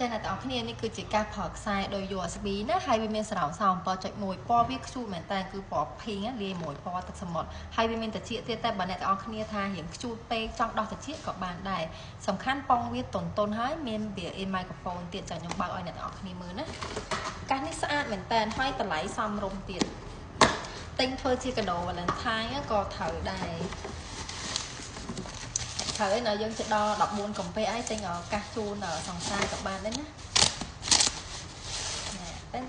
ចា៎អ្នកទាំងអស់គ្នានេះគឺជាការប្រើខ្សែដោយ USB ណាហើយវាមានសរោសោមពណ៌ចុចមួយពណ៌វាខ្ជូតមែនតើគឺពណ៌ pink លាយមួយពណ៌ទឹកសមុទ្រហើយវាមានត្រចៀកទៀតតែបើអ្នកទាំងអស់គ្នាថារៀងខ្ជូតពេកចង់ដោះត្រចៀកក៏បានដែរសំខាន់ប៉ងវាតុនហើយមានវា in microphone ទៀតចា៎ខ្ញុំបើកឲ្យអ្នកទាំងអស់គ្នាមើលណាកាសនេះស្អាតមែនតើហើយតម្លៃសមរម្យទៀតទិញធ្វើជាកាដូ Valentine ក៏ត្រូវដែរហើយនៅយើងទៅដល់14កំពេអីទិញកាសជូនសង្សារក៏បានដែរណា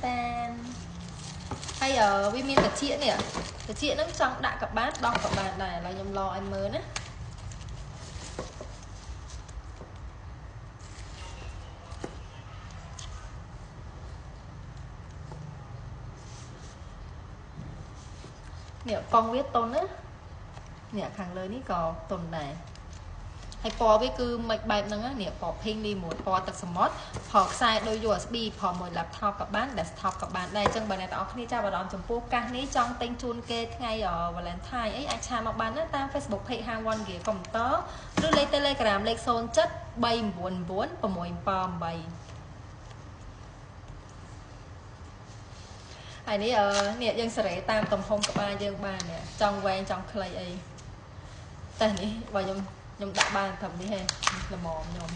តែហើយវាមានត្រចៀកនេះត្រចៀកហ្នឹងចង់ដាក់ក៏បានដោះក៏បានដែរឥឡូវខ្ញុំឡឲ្យមើលណានេះប៉ងវាតុនណានេះខាងលើនេះក៏តុនដែរហើយពណ៌វាគឺមិនបែបហ្នឹងនេះពណ៌ pink នេះមួយពណ៌ទឹកសមុទ្រប្រើខ្សែដូច USB ប្រើមួយ laptop ក៏បាន desktop ក៏បានដែរអញ្ចឹងបើអ្នកទាំងអស់គ្នាចាប់អារម្មណ៍ចំពោះកាសនេះចង់ទិញជូនគេថ្ងៃ Valentine អីអាចឆាតមកបានណាតាម Facebook page 51 Gear Computer ឬលេខ Telegram លេខ 07 399 678ហើយនេះយើងសេរីតាមទំហំក្បាលយើងបាននេះចង់វែងចង់ខ្លីអីតែនេះបើខ្ញុំដាក់បានត្រឹមនេះហេល្មមខ្ញុំ